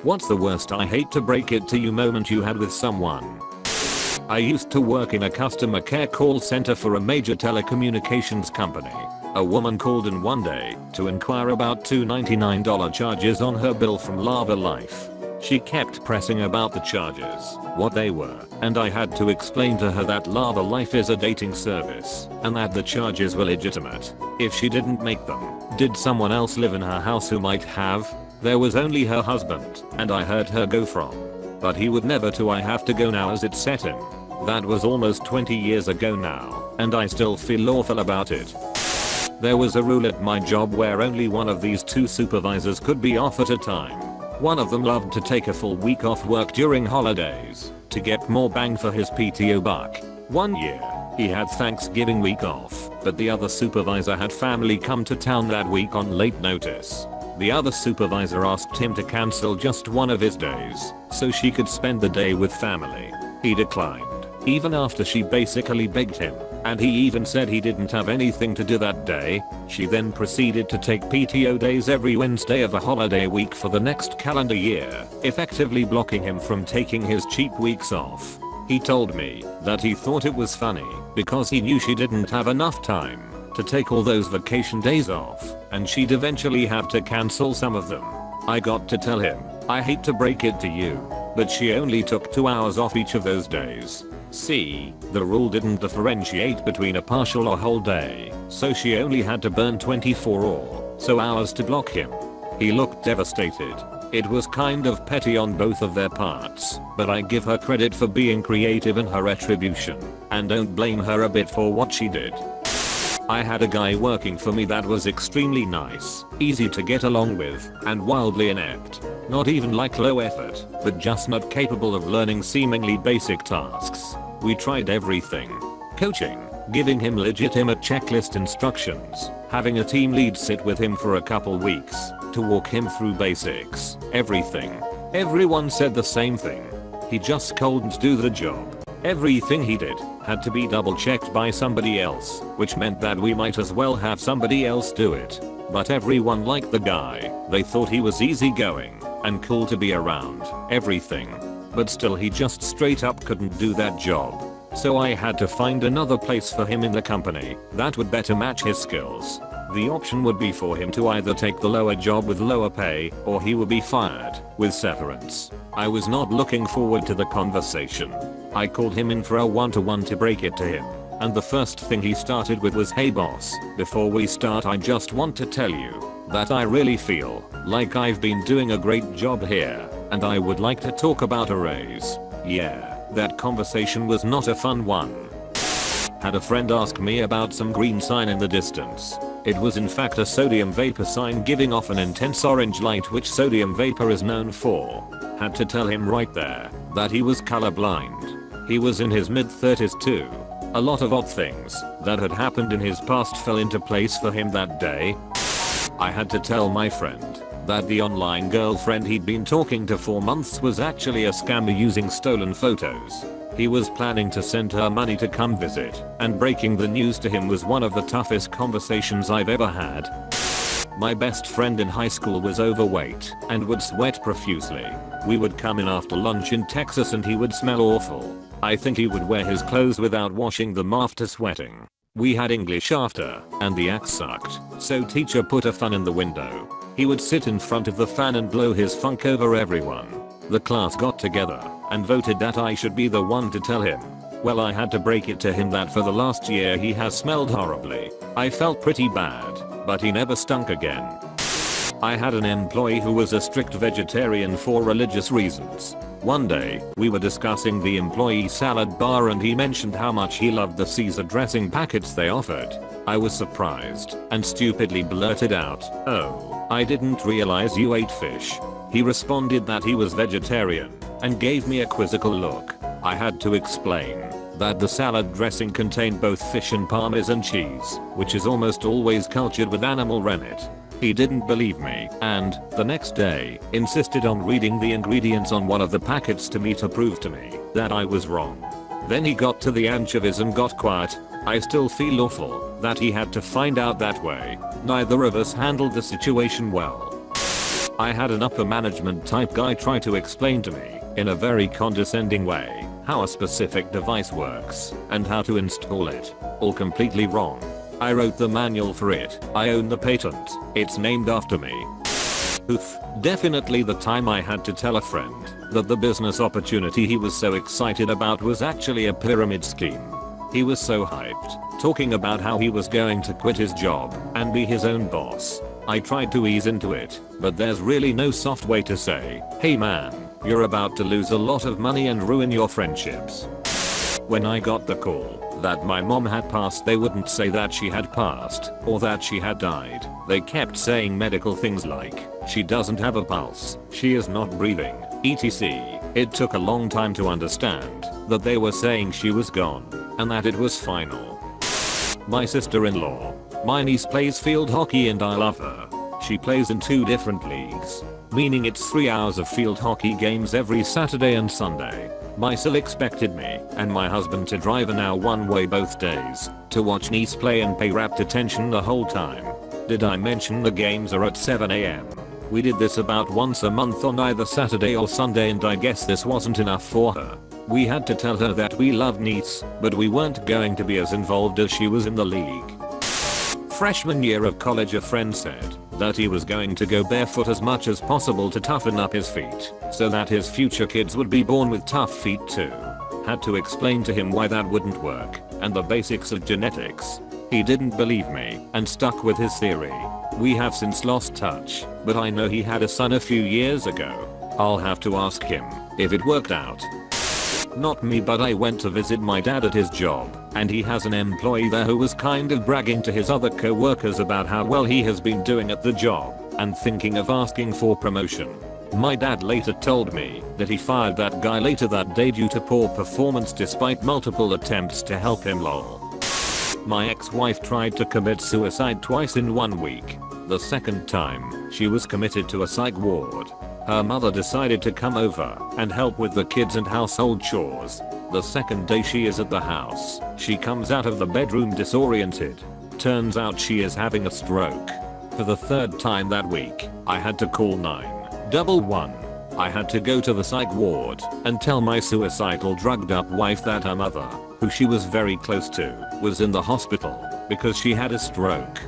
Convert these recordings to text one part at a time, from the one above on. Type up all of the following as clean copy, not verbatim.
What's the worst I hate to break it to you moment you had with someone? I used to work in a customer care call center for a major telecommunications company. A woman called in one day to inquire about two $99 charges on her bill from Lava Life. She kept pressing about the charges, what they were, and I had to explain to her that Lava Life is a dating service and that the charges were legitimate. If she didn't make them, did someone else live in her house who might have? There was only her husband, and I heard her go from, "But he would never to I have to go now as it's set in." That was almost 20 years ago now, and I still feel awful about it. There was a rule at my job where only one of these two supervisors could be off at a time. One of them loved to take a full week off work during holidays to get more bang for his PTO buck. One year, he had Thanksgiving week off, but the other supervisor had family come to town that week on late notice. The other supervisor asked him to cancel just one of his days so she could spend the day with family. He declined, even after she basically begged him, and he even said he didn't have anything to do that day. She then proceeded to take PTO days every Wednesday of a holiday week for the next calendar year, effectively blocking him from taking his cheap weeks off. He told me that he thought it was funny because he knew she didn't have enough time to take all those vacation days off, and she'd eventually have to cancel some of them. I got to tell him, "I hate to break it to you, but she only took 2 hours off each of those days." See, the rule didn't differentiate between a partial or whole day, so she only had to burn 24 or so hours to block him. He looked devastated. It was kind of petty on both of their parts, but I give her credit for being creative in her retribution, and don't blame her a bit for what she did. I had a guy working for me that was extremely nice, easy to get along with, and wildly inept. Not even like low effort, but just not capable of learning seemingly basic tasks. We tried everything. Coaching, giving him legitimate checklist instructions, having a team lead sit with him for a couple weeks to walk him through basics, everything. Everyone said the same thing. He just couldn't do the job. Everything he did had to be double checked by somebody else, which meant that we might as well have somebody else do it. But everyone liked the guy. They thought he was easygoing and cool to be around, everything. But still he just straight up couldn't do that job. So I had to find another place for him in the company that would better match his skills. The option would be for him to either take the lower job with lower pay, or he would be fired with severance. I was not looking forward to the conversation. I called him in for a one-to-one to break it to him, and the first thing he started with was, "Hey boss, before we start I just want to tell you that I really feel like I've been doing a great job here, and I would like to talk about a raise." Yeah, that conversation was not a fun one. Had a friend ask me about some green sign in the distance. It was in fact a sodium vapor sign giving off an intense orange light, which sodium vapor is known for. Had to tell him right there that he was colorblind. He was in his mid-30s too. A lot of odd things that had happened in his past fell into place for him that day. I had to tell my friend that the online girlfriend he'd been talking to for months was actually a scammer using stolen photos. He was planning to send her money to come visit, and breaking the news to him was one of the toughest conversations I've ever had. My best friend in high school was overweight and would sweat profusely. We would come in after lunch in Texas and he would smell awful. I think he would wear his clothes without washing them after sweating. We had English after, and the axe sucked, so teacher put a fan in the window. He would sit in front of the fan and blow his funk over everyone. The class got together and voted that I should be the one to tell him. Well, I had to break it to him that for the last year he has smelled horribly. I felt pretty bad, but he never stunk again. I had an employee who was a strict vegetarian for religious reasons. One day, we were discussing the employee salad bar and he mentioned how much he loved the Caesar dressing packets they offered. I was surprised and stupidly blurted out, "Oh, I didn't realize you ate fish." He responded that he was vegetarian and gave me a quizzical look. I had to explain that the salad dressing contained both fish and Parmesan cheese, which is almost always cultured with animal rennet. He didn't believe me and, the next day, insisted on reading the ingredients on one of the packets to prove to me that I was wrong. Then he got to the anchovies and got quiet. I still feel awful that he had to find out that way. Neither of us handled the situation well. I had an upper management type guy try to explain to me, in a very condescending way, how a specific device works and how to install it. All completely wrong. I wrote the manual for it. I own the patent. It's named after me. Oof. Definitely the time I had to tell a friend that the business opportunity he was so excited about was actually a pyramid scheme. He was so hyped, talking about how he was going to quit his job and be his own boss. I tried to ease into it, but there's really no soft way to say, hey man, you're about to lose a lot of money and ruin your friendships. When I got the call that my mom had passed, they wouldn't say that she had passed or that she had died. They kept saying medical things like, she doesn't have a pulse, she is not breathing, etc. It took a long time to understand that they were saying she was gone and that it was final. My sister-in-law. My niece plays field hockey and I love her. She plays in 2 different leagues, meaning it's 3 hours of field hockey games every Saturday and Sunday. My sil expected me and my husband to drive an hour one way both days to watch niece play and pay rapt attention the whole time. Did I mention the games are at 7 AM? We did this about once a month on either Saturday or Sunday, and I guess this wasn't enough for her. We had to tell her that we loved niece, but we weren't going to be as involved as she was in the league. Freshman year of college, a friend said that he was going to go barefoot as much as possible to toughen up his feet so that his future kids would be born with tough feet too. Had to explain to him why that wouldn't work and the basics of genetics. He didn't believe me and stuck with his theory. We have since lost touch, but I know he had a son a few years ago. I'll have to ask him if it worked out. Not me, but I went to visit my dad at his job, and he has an employee there who was kind of bragging to his other co-workers about how well he has been doing at the job and thinking of asking for promotion. My dad later told me that he fired that guy later that day due to poor performance despite multiple attempts to help him. Lol. My ex-wife tried to commit suicide twice in 1 week. The second time, she was committed to a psych ward. Her mother decided to come over and help with the kids and household chores. The second day she is at the house, she comes out of the bedroom disoriented. Turns out she is having a stroke. For the 3rd time that week, I had to call 911. I had to go to the psych ward and tell my suicidal drugged up wife that her mother, who she was very close to, was in the hospital because she had a stroke.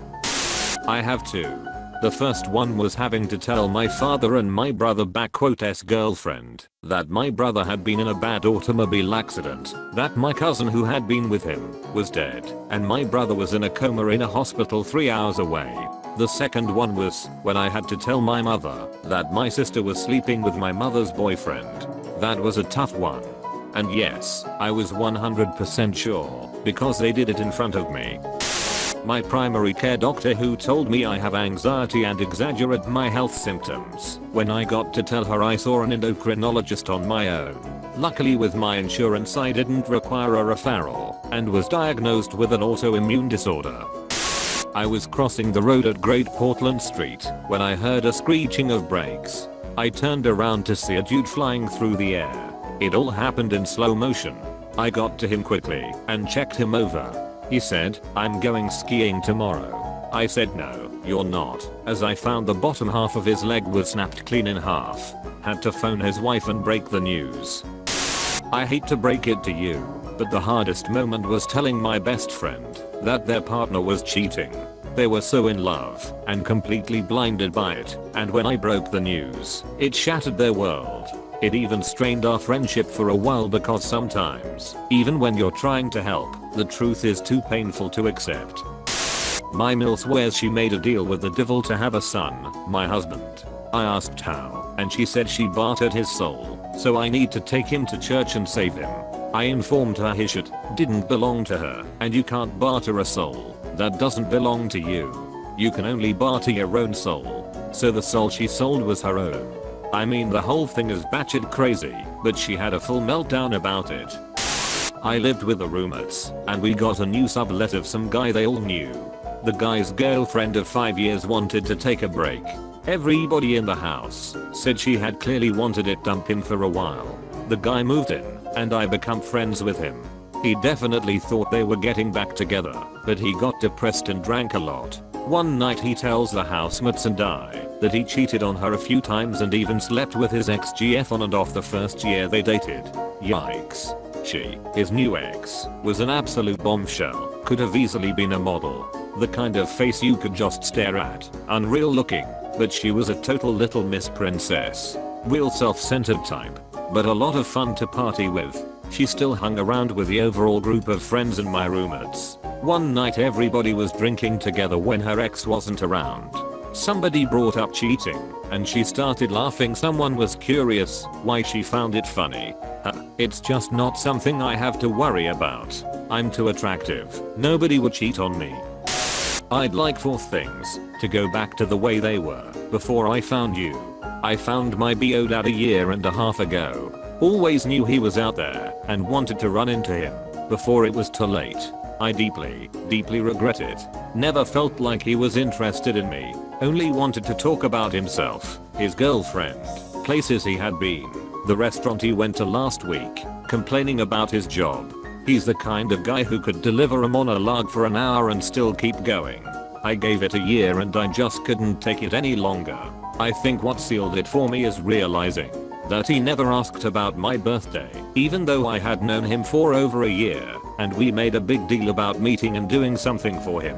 I have 2. The first one was having to tell my father and my brother _girlfriend that my brother had been in a bad automobile accident, that my cousin who had been with him was dead, and my brother was in a coma in a hospital 3 hours away. The second one was when I had to tell my mother that my sister was sleeping with my mother's boyfriend. That was a tough one. And yes, I was 100% sure because they did it in front of me. My primary care doctor, who told me I have anxiety and exaggerate my health symptoms. When I got to tell her I saw an endocrinologist on my own. Luckily with my insurance I didn't require a referral and was diagnosed with an autoimmune disorder. I was crossing the road at Great Portland Street when I heard a screeching of brakes. I turned around to see a dude flying through the air. It all happened in slow motion. I got to him quickly and checked him over. He said, I'm going skiing tomorrow. I said no, you're not, as I found the bottom half of his leg was snapped clean in half. Had to phone his wife and break the news. I hate to break it to you, but the hardest moment was telling my best friend that their partner was cheating. They were so in love and completely blinded by it, and when I broke the news, it shattered their world. It even strained our friendship for a while because sometimes, even when you're trying to help, the truth is too painful to accept. My mill swears she made a deal with the devil to have a son, my husband. I asked how, and she said she bartered his soul, so I need to take him to church and save him. I informed her his shit didn't belong to her, and you can't barter a soul that doesn't belong to you. You can only barter your own soul. So the soul she sold was her own. I mean, the whole thing is batshit crazy, but she had a full meltdown about it. I lived with the roommates, and we got a new sublet of some guy they all knew. The guy's girlfriend of 5 years wanted to take a break. Everybody in the house said she had clearly wanted it dump him for a while. The guy moved in, and I become friends with him. He definitely thought they were getting back together, but he got depressed and drank a lot. One night he tells the housemates and I that he cheated on her a few times and even slept with his ex-GF on and off the first year they dated. Yikes. She, his new ex, was an absolute bombshell, could have easily been a model. The kind of face you could just stare at, unreal looking, but she was a total little Miss Princess. Real self-centered type, but a lot of fun to party with. She still hung around with the overall group of friends and my roommates. One night everybody was drinking together when her ex wasn't around. Somebody brought up cheating, and she started laughing. Someone was curious why she found it funny. It's just not something I have to worry about. I'm too attractive. Nobody would cheat on me. I'd like for things to go back to the way they were before I found you. I found my BO dad a year and a half ago. Always knew he was out there and wanted to run into him before it was too late. I deeply regret it. Never felt like he was interested in me. Only wanted to talk about himself, his girlfriend, places he had been, the restaurant he went to last week, complaining about his job. He's the kind of guy who could deliver a monologue for an hour and still keep going. I gave it a year and I just couldn't take it any longer. I think what sealed it for me is realizing that he never asked about my birthday, even though I had known him for over a year, and we made a big deal about meeting and doing something for him.